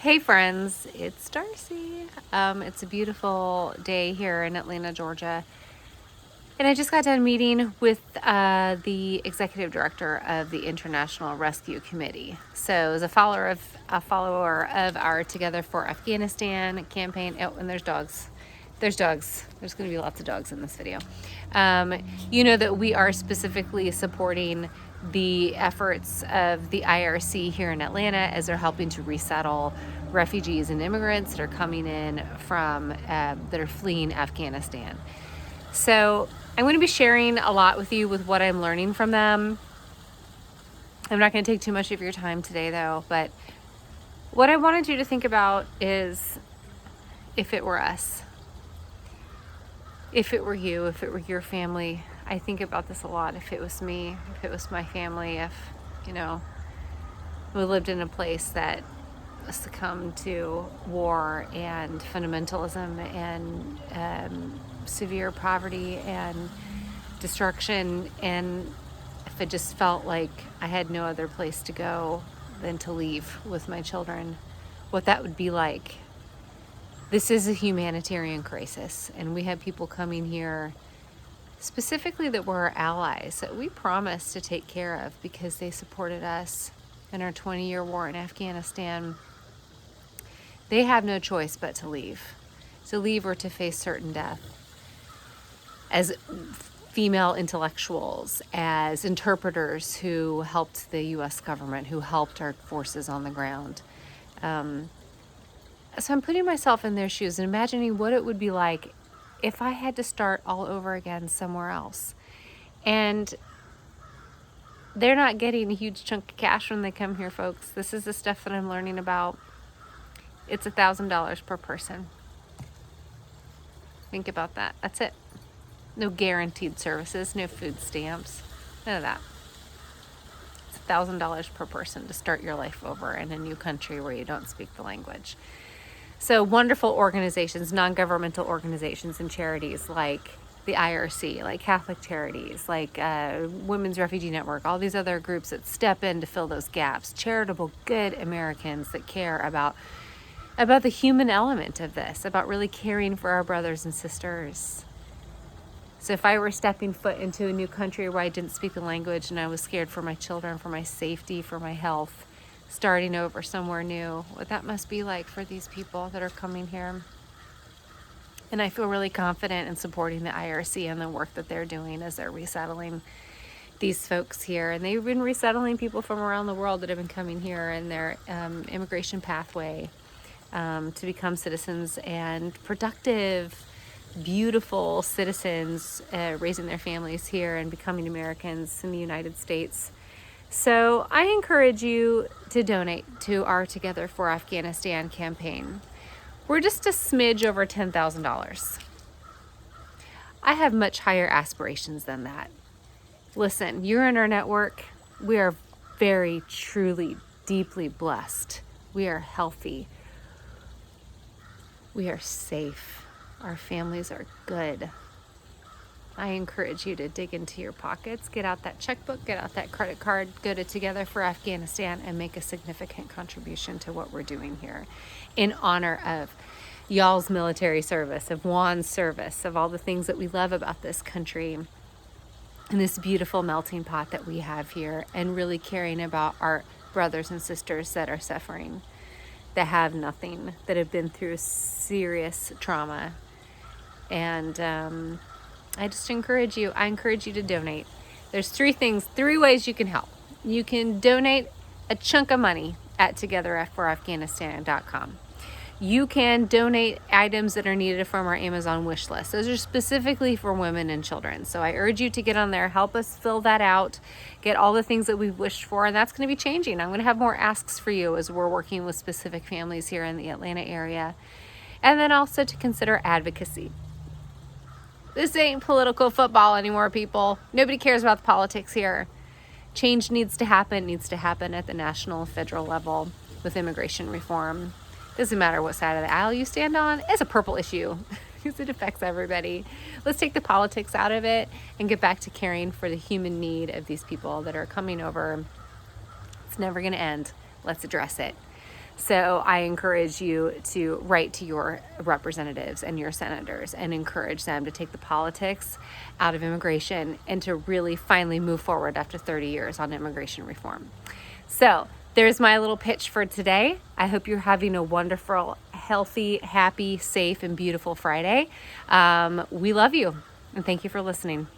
Hey friends, it's Darcy. It's a beautiful day here in Atlanta, Georgia. And I just got done meeting with the executive director of the International Rescue Committee. So as a follower of our Together for Afghanistan campaign. Oh, and there's dogs. There's dogs. There's going to be lots of dogs in this video. You know that we are specifically supporting the efforts of the IRC here in Atlanta as they're helping to resettle refugees and immigrants that are coming in from, that are fleeing Afghanistan. So I'm going to be sharing a lot with you with what I'm learning from them. I'm not going to take too much of your time today though, but what I wanted you to think about is if it were us, if it were you, if it were your family. I think about this a lot. If it was me, if it was my family, if, we lived in a place that succumbed to war and fundamentalism and severe poverty and destruction, and if it just felt like I had no other place to go than to leave with my children, what that would be like. This is a humanitarian crisis, and we have people coming here specifically that were our allies that we promised to take care of because they supported us in our 20-year war in Afghanistan. They have no choice but to leave or to face certain death. As female intellectuals, as interpreters who helped the U.S. government, who helped our forces on the ground. So I'm putting myself in their shoes and imagining what it would be like if I had to start all over again somewhere else. And they're not getting a huge chunk of cash when they come here, folks. This is the stuff that I'm learning about. It's $1,000 per person. Think about that. That's it. No guaranteed services, no food stamps, none of that. It's $1,000 per person to start your life over in a new country where you don't speak the language. So wonderful organizations, non-governmental organizations and charities like the IRC, like Catholic Charities, like Women's Refugee Network, all these other groups that step in to fill those gaps. Charitable, good Americans that care about the human element of this, about really caring for our brothers and sisters. So if I were stepping foot into a new country where I didn't speak the language and I was scared for my children, for my safety, for my health, starting over somewhere new, what that must be like for these people that are coming here. And I feel really confident in supporting the IRC and the work that they're doing as they're resettling these folks here. And they've been resettling people from around the world that have been coming here in their immigration pathway to become citizens and productive, beautiful citizens, raising their families here and becoming Americans in the United States. So I encourage you to donate to our Together for Afghanistan campaign. We're just a smidge over $10,000. I have much higher aspirations than that. Listen, you're in our network. We are very, truly, deeply blessed. We are healthy. We are safe. Our families are good. I encourage you to dig into your pockets, get out that checkbook, get out that credit card, go to Together for Afghanistan and make a significant contribution to what we're doing here in honor of y'all's military service, of Juan's service, of all the things that we love about this country and this beautiful melting pot that we have here, and really caring about our brothers and sisters that are suffering, that have nothing, that have been through serious trauma. And I just encourage you to donate. There's three ways you can help. You can donate a chunk of money at togetherforafghanistan.com. You can donate items that are needed from our Amazon wish list. Those are specifically for women and children. So I urge you to get on there, help us fill that out, get all the things that we've wished for, and that's going to be changing. I'm going to have more asks for you as we're working with specific families here in the Atlanta area. And then also to consider advocacy. This ain't political football anymore, people. Nobody cares about the politics here. Change needs to happen at the national and federal level with immigration reform. Doesn't matter what side of the aisle you stand on. It's a purple issue because it affects everybody. Let's take the politics out of it and get back to caring for the human need of these people that are coming over. It's never going to end. Let's address it. So I encourage you to write to your representatives and your senators and encourage them to take the politics out of immigration and to really finally move forward after 30 years on immigration reform. So there's my little pitch for today. I hope you're having a wonderful, healthy, happy, safe, and beautiful Friday. We love you, and thank you for listening.